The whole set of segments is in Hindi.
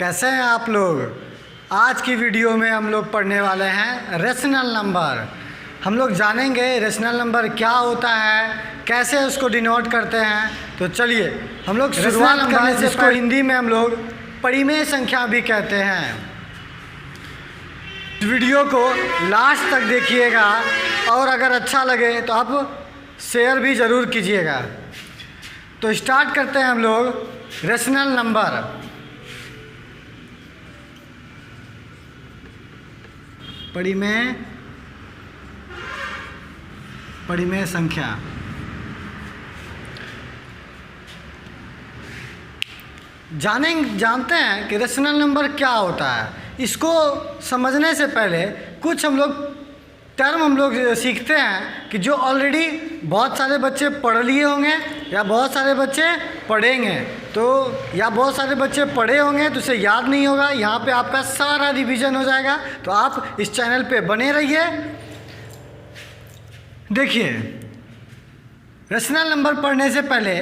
कैसे हैं आप लोग। आज की वीडियो में हम लोग पढ़ने वाले हैं रेशनल नंबर। हम लोग जानेंगे रेशनल नंबर क्या होता है, कैसे उसको डिनोट करते हैं। तो चलिए हम लोग शुरुआत करने से इसको हिंदी में हम लोग परिमेय संख्या भी कहते हैं। वीडियो को लास्ट तक देखिएगा और अगर अच्छा लगे तो आप शेयर भी ज़रूर कीजिएगा। तो स्टार्ट करते हैं हम लोग रेशनल नंबर। परिमेय संख्या। जानते हैं कि रेशनल नंबर क्या होता है। इसको समझने से पहले कुछ हम लोग सीखते हैं कि जो ऑलरेडी बहुत सारे बच्चे पढ़ लिए होंगे या बहुत सारे बच्चे पढ़ेंगे। तो या बहुत सारे बच्चे पढ़े होंगे तो उसे याद नहीं होगा। यहाँ पे आपका सारा रिवीजन हो जाएगा। तो आप इस चैनल पे बने रहिए। देखिए, रेशनल नंबर पढ़ने से पहले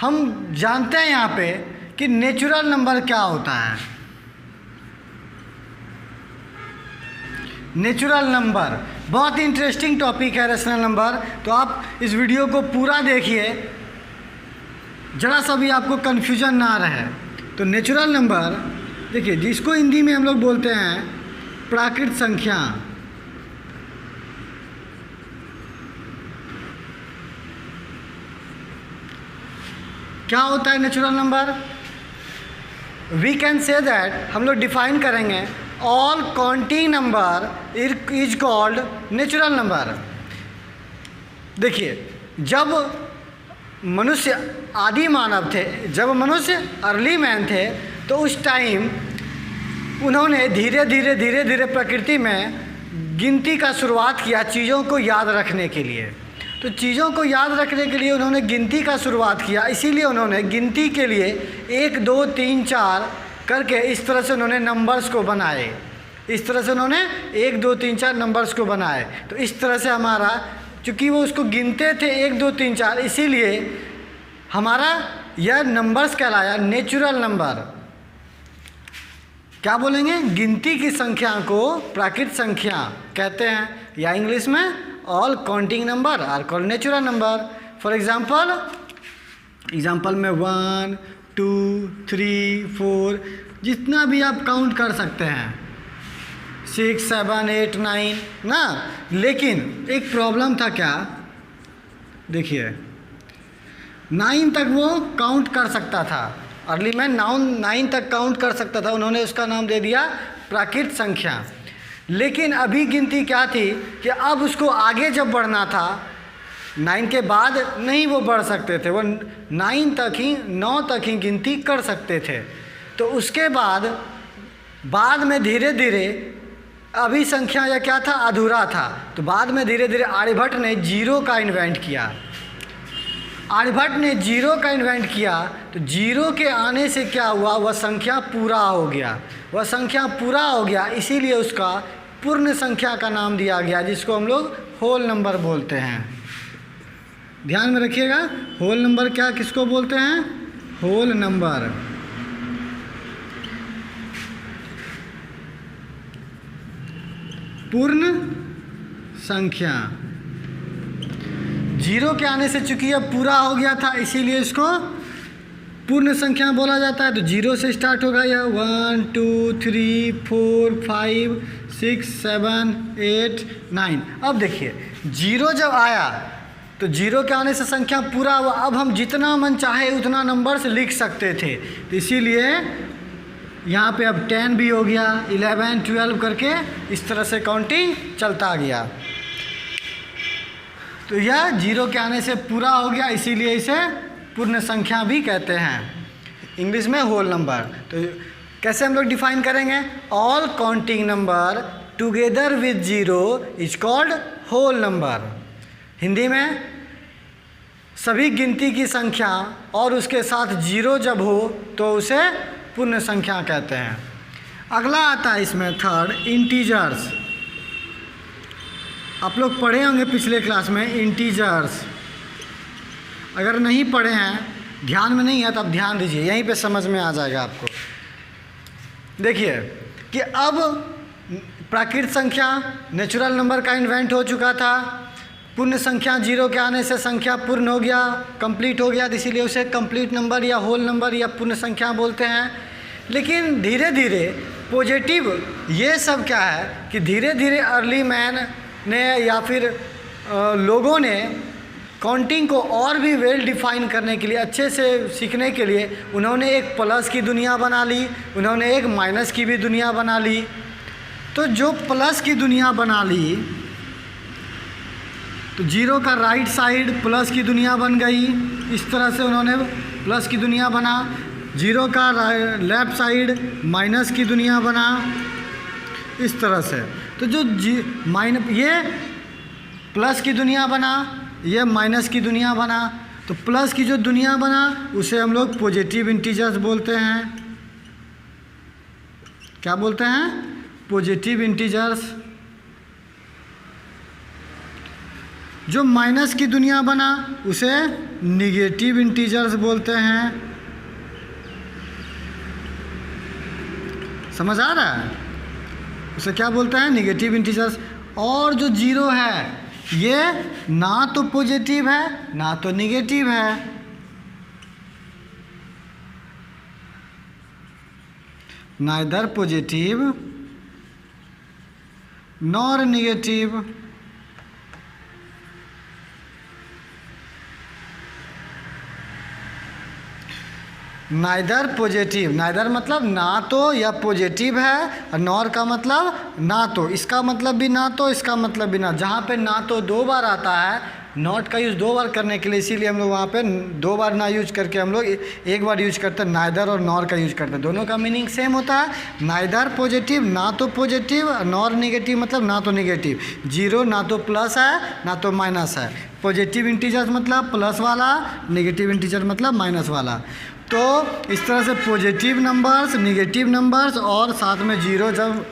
हम जानते हैं यहाँ पे कि नेचुरल नंबर क्या होता है। नेचुरल नंबर बहुत ही इंटरेस्टिंग टॉपिक है रेशनल नंबर। तो आप इस वीडियो को पूरा देखिए, जरा सा भी आपको कन्फ्यूजन ना रहे। तो नेचुरल नंबर देखिए, जिसको हिंदी में हम लोग बोलते हैं प्राकृत संख्या। क्या होता है natural number? We can say that, हम लोग डिफाइन करेंगे, all counting number is called natural number. देखिए, जब मनुष्य आदि मानव थे, जब मनुष्य अर्ली मैन थे, तो उस टाइम उन्होंने धीरे धीरे प्रकृति में गिनती का शुरुआत किया चीज़ों को याद रखने के लिए। तो चीज़ों को याद रखने के लिए उन्होंने गिनती का शुरुआत किया। इसीलिए उन्होंने गिनती के लिए 1 2 3 4 करके इस तरह से उन्होंने नंबर्स को बनाए। इस तरह से उन्होंने 1 2 3 4 नंबर्स को बनाए। तो इस तरह से हमारा, चूँकि वो उसको गिनते थे 1 2 3 4, इसीलिए हमारा यह नंबर्स कहलाया नेचुरल नंबर। क्या बोलेंगे? गिनती की संख्या को प्राकृत संख्या कहते हैं, या इंग्लिश में all counting number are called natural number. For example में 1 2 3 4 जितना भी आप काउंट कर सकते हैं, 6 7 8 9 ना। लेकिन एक प्रॉब्लम था। क्या? देखिए, 9 तक वो काउंट कर सकता था। अर्ली में 9 तक काउंट कर सकता था। उन्होंने उसका नाम दे दिया प्राकृत संख्या। लेकिन अभी गिनती क्या थी कि अब उसको आगे जब बढ़ना था, 9 के बाद नहीं वो बढ़ सकते थे। वो 9 तक ही गिनती कर सकते थे। तो उसके बाद में धीरे धीरे अभी संख्या या क्या था, अधूरा था। तो बाद में धीरे धीरे आर्यभट्ट ने जीरो का इन्वेंट किया। आर्यभट्ट ने जीरो का इन्वेंट किया। तो जीरो के आने से क्या हुआ, वह संख्या पूरा हो गया। इसीलिए उसका पूर्ण संख्या का नाम दिया गया, जिसको हम लोग होल नंबर बोलते हैं। ध्यान में रखिएगा, होल नंबर किसको बोलते हैं? Whole number. पूर्ण संख्या। जीरो के आने से चूंकि अब पूरा हो गया था, इसीलिए इसको पूर्ण संख्या बोला जाता है। तो जीरो से स्टार्ट होगा यह 1 2 3 4 5 6 7 8 9। अब देखिए, जीरो जब आया तो जीरो के आने से संख्या पूरा हुआ। अब हम जितना मन चाहे उतना नंबर से लिख सकते थे। तो इसीलिए यहाँ पे अब 10 भी हो गया, 11 12 करके इस तरह से काउंटिंग चलता गया। तो यह जीरो के आने से पूरा हो गया, इसीलिए इसे पूर्ण संख्या भी कहते हैं, इंग्लिश में होल नंबर। तो कैसे हम लोग डिफाइन करेंगे? All counting number together with zero is called whole number. Hindi में सभी गिनती की संख्या और उसके साथ जीरो जब हो तो उसे पूर्ण संख्या कहते हैं। अगला आता है इसमें थर्ड, इंटीजर्स। आप लोग पढ़े होंगे पिछले क्लास में इंटीजर्स। अगर नहीं पढ़े हैं, ध्यान में नहीं है, तो आप ध्यान दीजिए, यहीं पे समझ में आ जाएगा आपको। देखिए कि अब प्राकृत संख्या नेचुरल नंबर का इन्वेंट हो चुका था, पूर्ण संख्या जीरो के आने से संख्या पूर्ण हो गया, कंप्लीट हो गया, इसीलिए उसे कंप्लीट नंबर या होल नंबर या पूर्ण संख्या बोलते हैं। लेकिन धीरे धीरे पॉजिटिव ये सब क्या है कि धीरे धीरे अर्ली मैन ने या फिर लोगों ने काउंटिंग को और भी वेल डिफाइन करने के लिए, अच्छे से सीखने के लिए उन्होंने एक प्लस की दुनिया बना ली, उन्होंने एक माइनस की भी दुनिया बना ली। तो जो प्लस की दुनिया बना ली तो जीरो का राइट साइड प्लस की दुनिया बन गई, इस तरह से उन्होंने प्लस की दुनिया बना। जीरो का लेफ्ट साइड माइनस की दुनिया बना, इस तरह से। तो जो ये प्लस की दुनिया बना, ये माइनस की दुनिया बना। तो प्लस की जो दुनिया बना उसे हम लोग पॉजिटिव इंटीजर्स बोलते हैं। क्या बोलते हैं? Positive integers. जो माइनस की दुनिया बना उसे निगेटिव इंटीजर्स बोलते हैं। समझ आ रहा है? उसे क्या बोलते हैं? Negative integers. और जो जीरो है ये ना तो पॉजिटिव है ना तो निगेटिव है, neither positive nor negative. Neither positive, neither मतलब ना तो या पॉजिटिव है, और नॉर का मतलब ना तो, इसका मतलब भी ना तो, इसका मतलब भी ना। जहाँ पे ना तो दो बार आता है, नॉट का यूज़ दो बार करने के लिए, इसीलिए हम लोग वहाँ पे दो बार ना यूज करके हम लोग एक बार यूज करते हैं, नाइदर और नॉर का यूज करते हैं। दोनों का मीनिंग सेम होता है, नाइदर पॉजिटिव ना तो पॉजिटिव, नॉर निगेटिव मतलब ना तो निगेटिव। जीरो ना तो प्लस है ना तो माइनस है। पॉजिटिव इंटीजर्स मतलब प्लस वाला, निगेटिव इंटीजर मतलब माइनस वाला। तो इस तरह से पॉजिटिव नंबर्स, निगेटिव नंबर्स और साथ में जीरो जब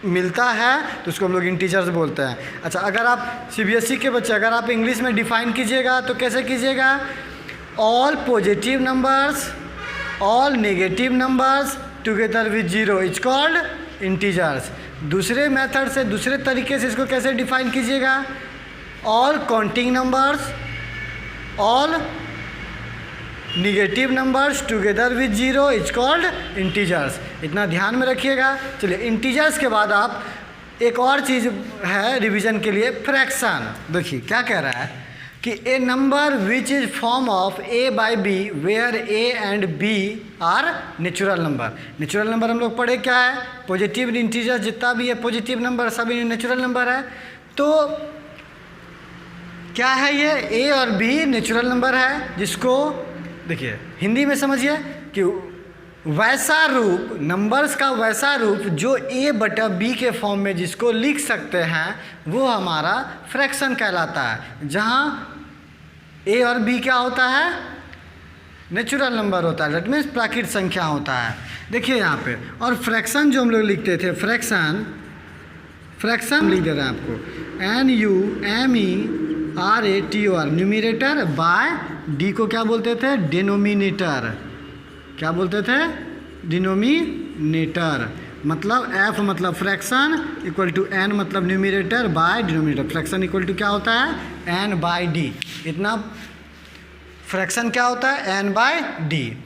मिलता है तो उसको हम लोग इंटीजर्स बोलते हैं। अच्छा, अगर आप सीबीएसई के बच्चे, अगर आप इंग्लिश में डिफाइन कीजिएगा तो कैसे कीजिएगा? All positive numbers, all negative numbers together with zero is called integers. दूसरे मेथड से, दूसरे तरीके से इसको कैसे डिफाइन कीजिएगा? All counting numbers, all negative numbers together with zero is called integers. इतना ध्यान में रखिएगा। चलिए, इंटीजर्स के बाद आप एक और चीज़ है रिवीजन के लिए, फ्रैक्शन। देखिए क्या कह रहा है कि a number which is form of a by b where a and b are natural number. Natural number हम लोग पढ़े क्या है? पॉजिटिव इंटीजर्स जितना भी है पॉजिटिव नंबर सभी नेचुरल नंबर है। तो क्या है ये? ए और बी नेचुरल नंबर है, जिसको देखिए हिंदी में समझिए कि वैसा रूप, नंबर्स का वैसा रूप जो ए बटा बी के फॉर्म में जिसको लिख सकते हैं वो हमारा फ्रैक्शन कहलाता है। जहाँ ए और बी क्या होता है? नेचुरल नंबर होता है, दैट मीन्स प्राकृत संख्या होता है। देखिए यहाँ पे, और फ्रैक्शन जो हम लोग लिखते थे, फ्रैक्शन लिख दे रहे हैं आपको, NUMERATOR, न्यूमिरेटर बाय डी को क्या बोलते थे? डिनोमिनेटर। क्या बोलते थे? डिनोमिनेटर। मतलब F मतलब फ्रैक्शन इक्वल टू N मतलब numerator by denominator. Fraction equal to क्या होता है? N by D. इतना फ्रैक्शन क्या होता है? N by D.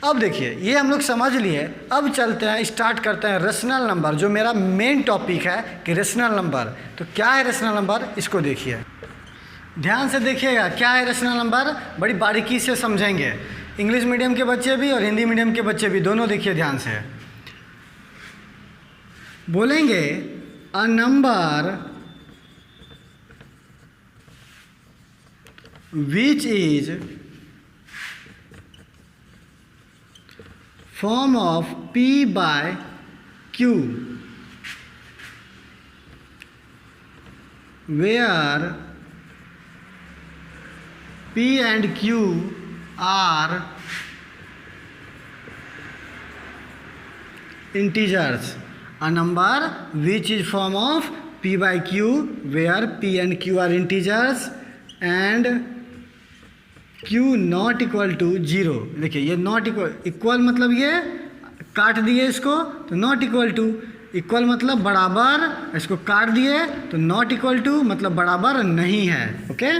अब देखिए ये हम लोग समझ लिए। अब चलते हैं, स्टार्ट करते हैं रेशनल नंबर, जो मेरा मेन टॉपिक है कि रेशनल नंबर। तो क्या है रेशनल नंबर? इसको देखिए, ध्यान से देखिएगा क्या है रेशनल नंबर, बड़ी बारीकी से समझेंगे। इंग्लिश मीडियम के बच्चे भी और हिंदी मीडियम के बच्चे भी, दोनों देखिए ध्यान से। बोलेंगे अ number which is form of P by Q where P and Q are integers. A number which is form of P by Q where P and Q are integers and Q not equal to 0। देखिए ये नॉट इक्वल मतलब ये काट दिए इसको तो नॉट इक्वल टू, इक्वल मतलब बराबर, इसको काट दिए तो नॉट इक्वल टू मतलब बराबर नहीं है। ओके,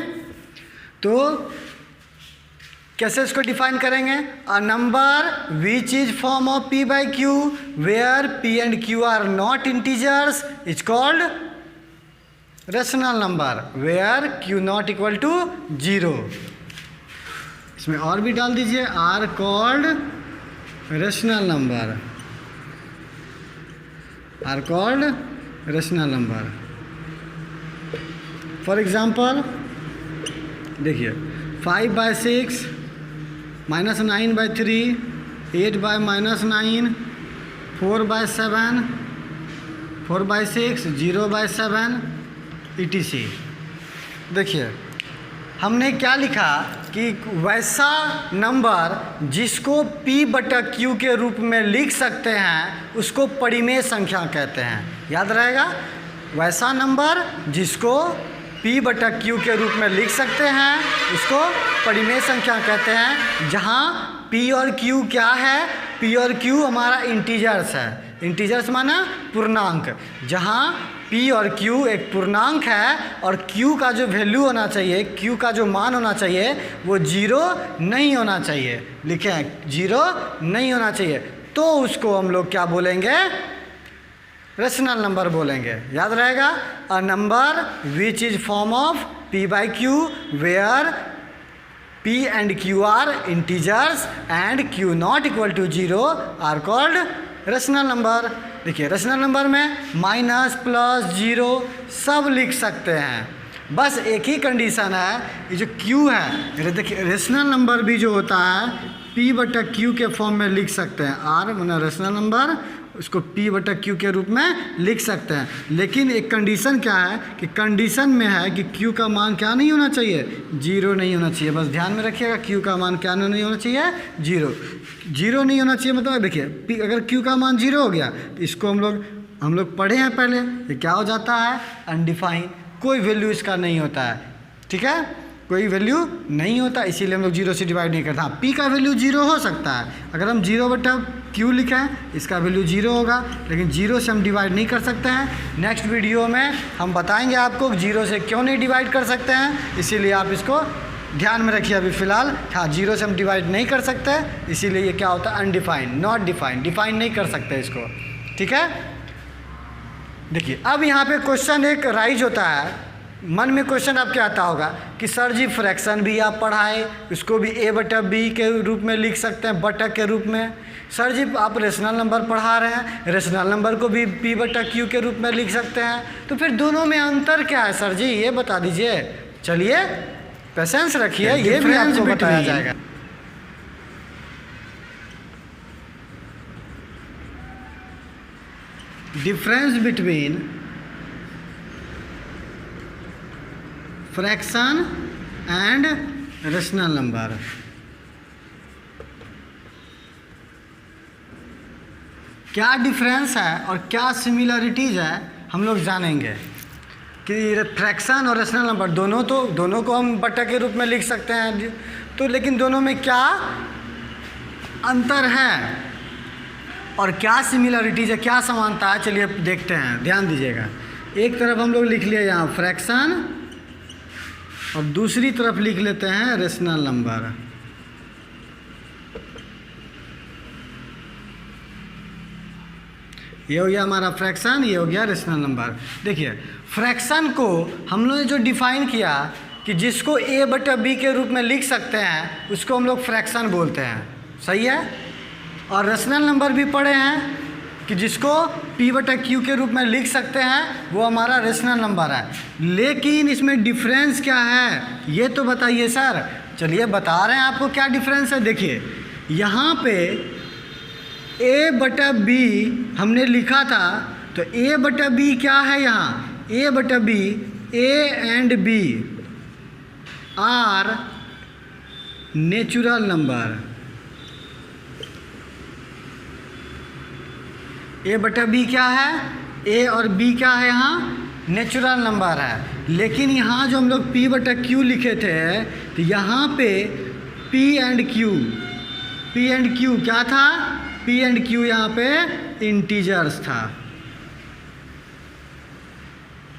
तो कैसे इसको डिफाइन करेंगे? A number which is form of p by q where p and q are not integers is called rational number where q not equal to 0। इसमें और भी डाल दीजिए, are called rational number, are called rational number. For example देखिए 5/6 -9/3 8/-9 4/7 4/6 0/7 etc। देखिए हमने क्या लिखा कि वैसा नंबर जिसको p/q के रूप में लिख सकते हैं उसको परिमेय संख्या कहते हैं। याद रहेगा, वैसा नंबर जिसको p/q के रूप में लिख सकते हैं उसको परिमेय संख्या कहते हैं। जहाँ p और q क्या है? p और q हमारा इंटीजर्स है, इंटीजर्स माना पूर्णांक। जहाँ p और q एक पूर्णांक है और q का जो वैल्यू होना चाहिए, q का जो मान होना चाहिए वो 0 नहीं होना चाहिए। लिखे हैं 0 नहीं होना चाहिए, तो उसको हम लोग क्या बोलेंगे? रेशनल नंबर बोलेंगे। याद रहेगा, a number which is form of p by q where p and q are integers and q not equal to 0 are called rational number. देखिए रेशनल नंबर में माइनस प्लस 0 सब लिख सकते हैं, बस एक ही कंडीशन है, ये जो q है, देखिए रेशनल नंबर भी जो होता है p/q के फॉर्म में लिख सकते हैं। r माना रेशनल नंबर, उसको p/q के रूप में लिख सकते हैं। लेकिन एक कंडीशन क्या है कि कंडीशन में है कि q का मान क्या नहीं होना चाहिए? 0 नहीं होना चाहिए। बस ध्यान में रखिएगा, q का मान क्या नहीं होना चाहिए? 0 नहीं होना चाहिए। मतलब देखिए अगर q का मान 0 हो गया तो इसको हम लोग पढ़े हैं पहले, ये क्या हो जाता है? अनडिफाइन, कोई वैल्यू इसका नहीं होता है। ठीक है, कोई वैल्यू नहीं होता, इसीलिए हम लोग 0 से डिवाइड नहीं करते। हाँ, p का वैल्यू 0 हो सकता है, अगर हम 0/q लिखें इसका वैल्यू 0 होगा, लेकिन 0 से हम डिवाइड नहीं कर सकते हैं। नेक्स्ट वीडियो में हम बताएंगे आपको 0 से क्यों नहीं डिवाइड कर सकते हैं, इसीलिए आप इसको ध्यान में रखिए। अभी फ़िलहाल हाँ 0 से हम डिवाइड नहीं कर सकते, इसीलिए ये क्या होता है? अनडिफाइंड, नॉट डिफाइंड, डिफाइन नहीं कर सकते इसको। ठीक है, देखिए अब यहाँ पे क्वेश्चन एक राइज होता है, मन में क्वेश्चन आपके आता होगा कि सर जी फ्रैक्शन भी आप पढ़ाए, उसको भी a/b के रूप में लिख सकते हैं, बटा के रूप में। सर जी आप रेशनल नंबर पढ़ा रहे हैं, रेशनल नंबर को भी p/q के रूप में लिख सकते हैं, तो फिर दोनों में अंतर क्या है सर जी, ये बता दीजिए। चलिए पेशेंस रखिए, ये भी आपको बताया जाएगा। Difference between fraction and rational number. क्या डिफरेंस है और क्या सिमिलरिटीज़ है हम लोग जानेंगे कि फ्रैक्शन और रेशनल नंबर दोनों को हम बटा के रूप में लिख सकते हैं, तो लेकिन दोनों में क्या अंतर है और क्या सिमिलरिटीज़ है, क्या समानता है, चलिए देखते हैं। ध्यान दीजिएगा, एक तरफ हम लोग लिख लिए यहाँ फ्रैक्शन और दूसरी तरफ लिख लेते हैं रेशनल नंबर। ये हो गया हमारा फ्रैक्शन, ये हो गया रेशनल नंबर। देखिए फ्रैक्शन को हम लोग ने जो डिफाइन किया कि जिसको a/b के रूप में लिख सकते हैं उसको हम लोग फ्रैक्शन बोलते हैं, सही है। और रेशनल नंबर भी पढ़े हैं कि जिसको p/q के रूप में लिख सकते हैं वो हमारा रेशनल नंबर है। लेकिन इसमें डिफरेंस क्या है ये तो बताइए सर। चलिए बता रहे हैं आपको क्या डिफरेंस है। देखिए यहाँ पे a/b हमने लिखा था, तो a/b क्या है यहाँ? a/b a and b are natural number. a/b क्या है? a और b क्या है यहाँ? नेचुरल नंबर है। लेकिन यहाँ जो हम लोग p/q लिखे थे तो यहाँ पे p एंड q क्या था? P एंड Q यहाँ पे इंटीजर्स था।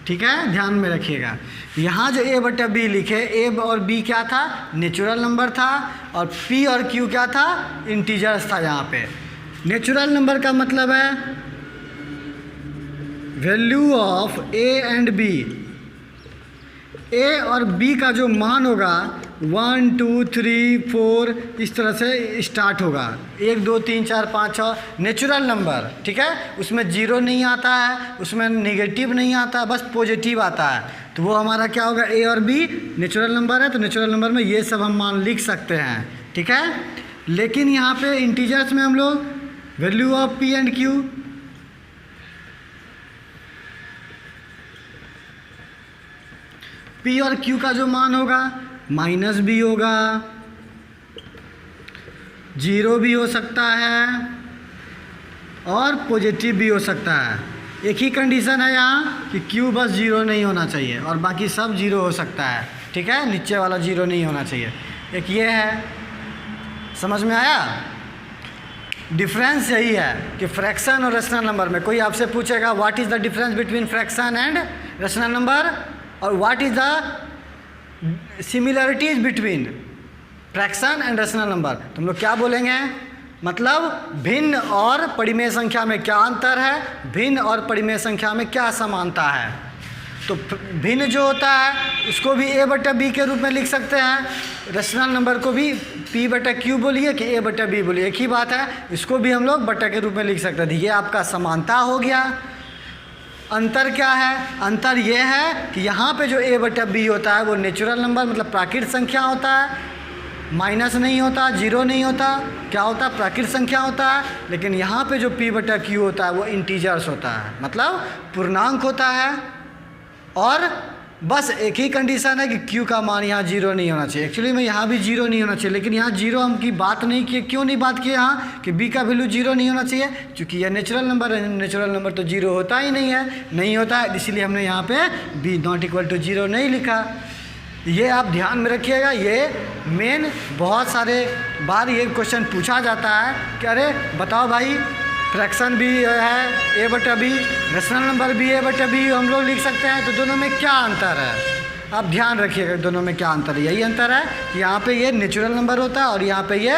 ठीक है, ध्यान में रखिएगा। यहाँ जो A बटा B लिखे, A और B क्या था, नेचुरल नंबर था, और P और Q क्या था, इंटीजर्स था। यहाँ पे नेचुरल नंबर का मतलब है value of A and B। A और B का जो मान होगा 1 2 3 4 इस तरह से स्टार्ट होगा, 1 2 3 4 5 6 नेचुरल नंबर। ठीक है, उसमें जीरो नहीं आता है, उसमें नेगेटिव नहीं आता, बस पॉजिटिव आता है। तो वो हमारा क्या होगा, A और B नेचुरल नंबर है, तो नेचुरल नंबर में ये सब हम मान लिख सकते हैं। ठीक है, लेकिन यहाँ पे इंटीजर्स में हम लोग value of P and Q, P और Q का जो मान होगा माइनस भी होगा, जीरो भी हो सकता है और पॉजिटिव भी हो सकता है। एक ही कंडीशन है यहाँ कि Q बस जीरो नहीं होना चाहिए और बाकी सब जीरो हो सकता है। ठीक है, नीचे वाला जीरो नहीं होना चाहिए। एक ये है, समझ में आया? डिफरेंस यही है कि फ्रैक्शन और रेशनल नंबर में कोई आपसे पूछेगा what is the difference between fraction and rational number, और what is the similarities between fraction and rational number, तो हम लोग क्या बोलेंगे, मतलब भिन्न और परिमेय संख्या में क्या अंतर है, भिन्न और परिमेय संख्या में क्या समानता है। तो भिन्न जो होता है उसको भी A बटा B के रूप में लिख सकते हैं, रेशनल नंबर को भी P बटा Q बोलिए कि A बटा B बोलिए, एक ही बात है, इसको भी हम लोग बटा के रूप में लिख सकते हैं। ये आपका समानता हो गया। अंतर क्या है, अंतर ये है कि यहाँ पे जो A बटा B होता है वो नेचुरल नंबर मतलब प्राकृत संख्या होता है, माइनस नहीं होता, जीरो नहीं होता, क्या होता है, प्राकृत संख्या होता है। लेकिन यहाँ पे जो P बटा Q होता है वो इंटीजर्स होता है, मतलब पूर्णांक होता है। और बस एक ही कंडीशन है कि Q का मान यहाँ जीरो नहीं होना चाहिए। एक्चुअली में यहाँ भी जीरो नहीं होना चाहिए, लेकिन यहाँ जीरो हम की बात नहीं की। क्यों नहीं बात की यहाँ कि B का वैल्यू जीरो नहीं होना चाहिए, क्योंकि यह नेचुरल नंबर है, नेचुरल नंबर तो जीरो होता ही नहीं है, नहीं होता है, इसीलिए हमने यहाँ पे B not equal to zero नहीं लिखा। ये आप ध्यान में रखिएगा, ये मेन बहुत सारे बार ये क्वेश्चन पूछा जाता है कि अरे बताओ भाई फ्रैक्शन भी है A बटा B, रेशनल नंबर भी A बटा B हम लोग लिख सकते हैं, तो दोनों में क्या अंतर है, आप ध्यान रखिएगा दोनों में क्या अंतर है। यही अंतर है कि यहाँ पे ये नेचुरल नंबर होता है और यहाँ पे ये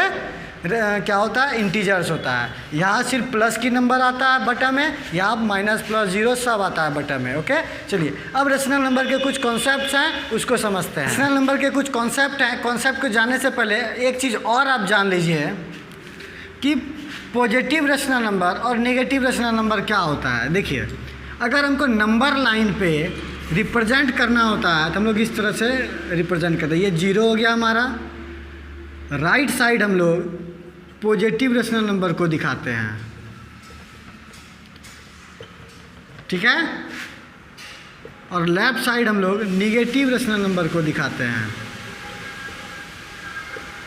क्या होता है, इंटीजर्स होता है। यहाँ सिर्फ प्लस की नंबर आता है बटा में, यहाँ माइनस प्लस जीरो सब आता है बटा में। ओके, चलिए अब रेशनल नंबर के कुछ कॉन्सेप्ट्स हैं उसको समझते हैं। रेशनल नंबर के कुछ कॉन्सेप्ट हैं, कॉन्सेप्ट को जानने से पहले एक चीज़ और आप जान लीजिए कि पॉजिटिव रेशनल नंबर और नेगेटिव रेशनल नंबर क्या होता है। देखिए, अगर हमको नंबर लाइन पे रिप्रेजेंट करना होता है तो हम लोग इस तरह से रिप्रेजेंट करते हैं। ये जीरो हो गया हमारा, राइट साइड हम लोग पॉजिटिव रेशनल नंबर को दिखाते हैं। ठीक है, और लेफ्ट साइड हम लोग निगेटिव रेशनल नंबर को दिखाते हैं।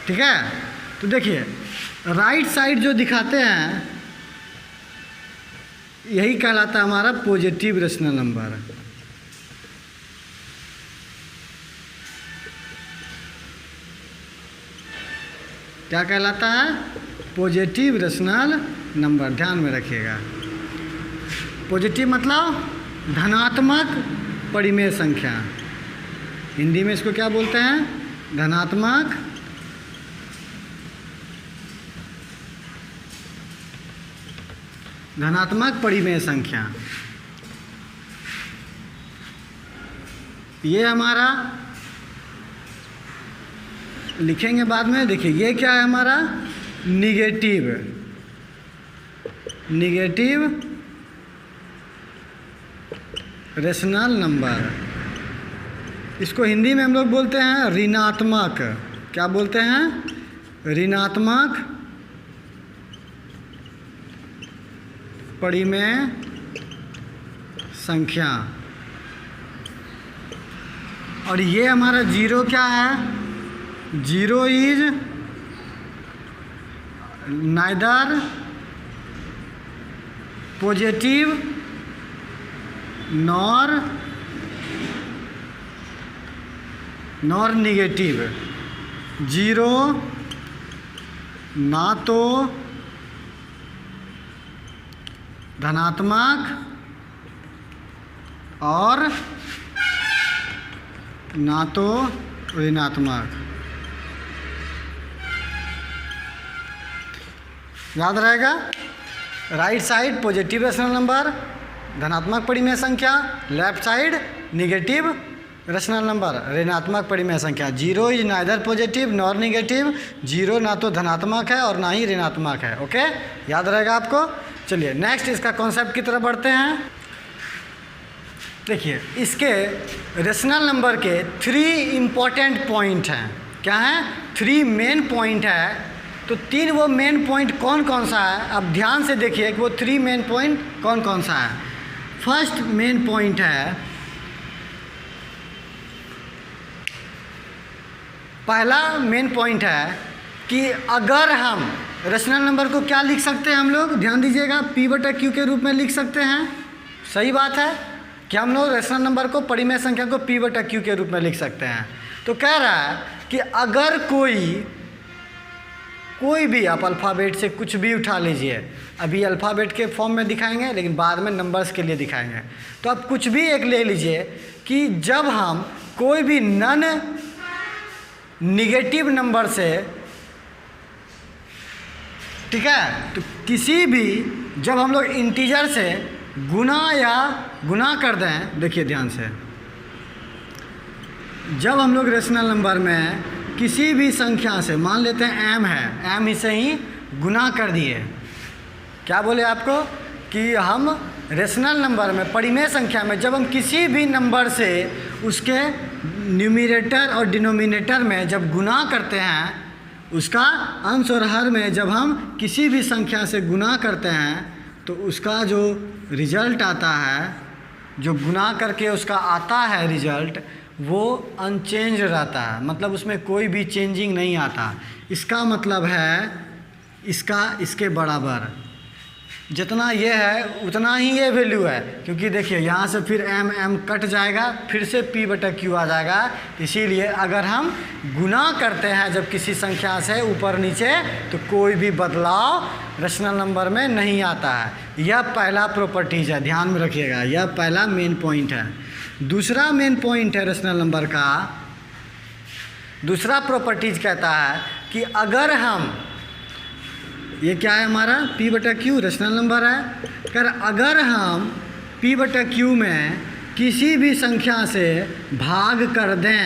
ठीक है, तो देखिए राइट साइड जो दिखाते हैं यही कहलाता है हमारा पॉजिटिव रेशनल नंबर। क्या कहलाता है, पॉजिटिव रेशनल नंबर, ध्यान में रखिएगा। पॉजिटिव मतलब धनात्मक परिमेय संख्या, हिंदी में इसको क्या बोलते हैं, धनात्मक परिमेय संख्या। ये हमारा लिखेंगे बाद में। देखिए ये क्या है हमारा, निगेटिव रेशनल नंबर। इसको हिंदी में हम लोग बोलते हैं ऋणात्मक, क्या बोलते हैं, ऋणात्मक परिमेय संख्या। और ये हमारा जीरो क्या है, zero is neither positive nor negative. Zero ना तो धनात्मक और ना तो ऋणात्मक। याद रहेगा, right side positive rational number, धनात्मक परिमेय संख्या, left side negative rational number, ऋणात्मक परिमेय संख्या। Zero is neither positive nor negative, zero ना तो धनात्मक है और ना ही ऋणात्मक है। ओके, याद रहेगा आपको। चलिए नेक्स्ट इसका कॉन्सेप्ट की तरफ बढ़ते हैं। देखिए, इसके रेशनल नंबर के 3 इम्पॉर्टेंट पॉइंट हैं। क्या हैं? 3 मेन पॉइंट है। तो 3 वो मेन पॉइंट कौन कौन सा है, अब ध्यान से देखिए कि वो 3 मेन पॉइंट कौन कौन सा है। फर्स्ट मेन पॉइंट है, पहला मेन पॉइंट है कि अगर हम रेशनल नंबर को क्या लिख सकते हैं हम लोग, ध्यान दीजिएगा, P/Q के रूप में लिख सकते हैं। सही बात है कि हम लोग रेशनल नंबर को, परिमेय संख्या को P/Q के रूप में लिख सकते हैं। तो कह रहा है कि अगर कोई भी आप अल्फ़ाबेट से कुछ भी उठा लीजिए, अभी अल्फ़ाबेट के फॉर्म में दिखाएंगे लेकिन बाद में नंबर्स के लिए दिखाएंगे। तो आप कुछ भी एक ले लीजिए कि जब हम कोई भी नॉन निगेटिव नंबर से, ठीक है, तो किसी भी, जब हम लोग इंटीजर से गुना कर दें, देखिए ध्यान से, जब हम लोग रेशनल नंबर में किसी भी संख्या से, मान लेते हैं m है, m इसे ही गुना कर दिए। क्या बोले आपको कि हम रेशनल नंबर में, परिमेय संख्या में, जब हम किसी भी नंबर से उसके न्यूमरेटर और डिनोमिनेटर में जब गुना करते हैं, उसका अंश और हर में जब हम किसी भी संख्या से गुना करते हैं, तो उसका जो रिजल्ट आता है, जो गुना करके उसका आता है रिजल्ट, वो अनचेंज रहता है। मतलब उसमें कोई भी चेंजिंग नहीं आता। इसका मतलब है इसके बराबर, जितना ये है उतना ही ये वैल्यू है। क्योंकि देखिए यहाँ से फिर m कट जाएगा, फिर से P/Q आ जाएगा। इसीलिए अगर हम गुना करते हैं जब किसी संख्या से ऊपर नीचे, तो कोई भी बदलाव रेशनल नंबर में नहीं आता है। यह पहला प्रॉपर्टीज है, ध्यान में रखिएगा, यह पहला मेन पॉइंट है। दूसरा मेन पॉइंट है रेशनल नंबर का, दूसरा प्रॉपर्टीज कहता है कि अगर हम, ये क्या है हमारा P/Q रेशनल नंबर है, कर अगर हम P/Q में किसी भी संख्या से भाग कर दें,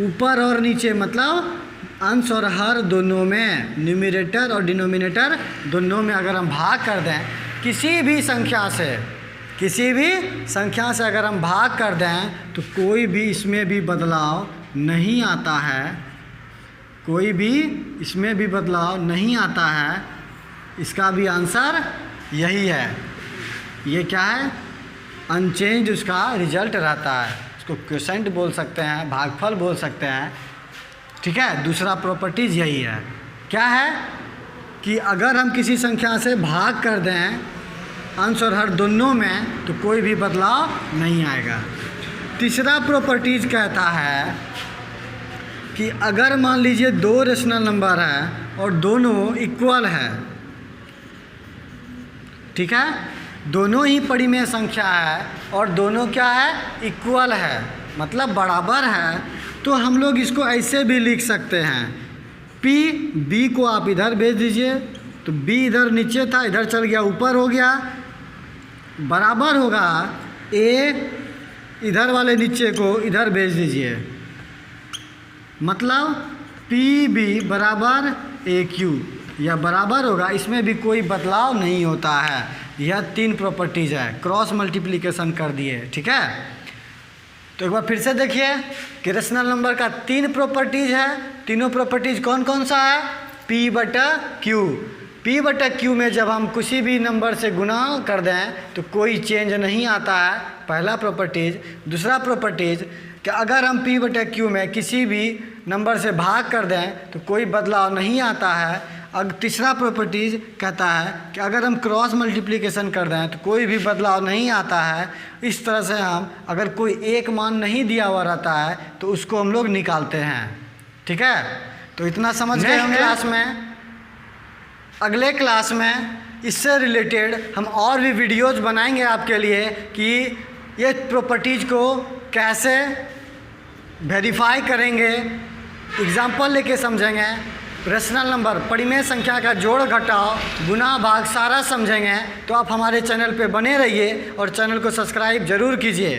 ऊपर और नीचे, मतलब अंश और हर दोनों में, न्यूमरेटर और डिनोमिनेटर दोनों में अगर हम भाग कर दें, किसी भी संख्या से अगर हम भाग कर दें, तो कोई भी इसमें भी बदलाव नहीं आता है, कोई भी इसमें भी बदलाव नहीं आता है। इसका भी आंसर यही है। ये क्या है? अनचेंज उसका रिजल्ट रहता है। इसको क्वोशेंट बोल सकते हैं, भागफल बोल सकते हैं, ठीक है। दूसरा प्रॉपर्टीज यही है। क्या है कि अगर हम किसी संख्या से भाग कर दें अंश और हर दोनों में, तो कोई भी बदलाव नहीं आएगा। तीसरा प्रॉपर्टीज कहता है कि अगर मान लीजिए 2 रेशनल नंबर है और दोनों इक्वल है, ठीक है, दोनों ही परिमेय संख्या है और दोनों क्या है? इक्वल है, मतलब बराबर है, तो हम लोग इसको ऐसे भी लिख सकते हैं, B को आप इधर भेज दीजिए, तो B इधर नीचे था, इधर चल गया, ऊपर हो गया, बराबर होगा A, इधर वाले नीचे को इधर भेज दीजिए, मतलब PB बराबर AQ, यह बराबर होगा। इसमें भी कोई बदलाव नहीं होता है। यह 3 प्रॉपर्टीज़ है, क्रॉस मल्टीप्लिकेशन कर दिए, ठीक है। तो एक बार फिर से देखिए कि रेशनल नंबर का 3 प्रॉपर्टीज़ है। तीनों प्रॉपर्टीज़ कौन कौन सा है? P/Q। P/Q में जब हम किसी भी नंबर से गुना कर दें तो कोई चेंज नहीं आता है, पहला प्रॉपर्टीज़। दूसरा प्रॉपर्टीज़ कि अगर हम P/Q में किसी भी नंबर से भाग कर दें तो कोई बदलाव नहीं आता है। अब तीसरा प्रॉपर्टीज़ कहता है कि अगर हम क्रॉस मल्टीप्लिकेशन कर दें तो कोई भी बदलाव नहीं आता है। इस तरह से हम, अगर कोई एक मान नहीं दिया हुआ रहता है तो उसको हम लोग निकालते हैं, ठीक है। तो इतना समझ गए होंगे। क्लास में, अगले क्लास में इससे रिलेटेड हम और भी वीडियोज बनाएंगे आपके लिए कि ये प्रॉपर्टीज़ को कैसे वेरीफाई करेंगे, एग्जाम्पल लेके समझेंगे, रेशनल नंबर परिमेय संख्या का जोड़ घटाव गुना भाग सारा समझेंगे। तो आप हमारे चैनल पे बने रहिए और चैनल को सब्सक्राइब ज़रूर कीजिए।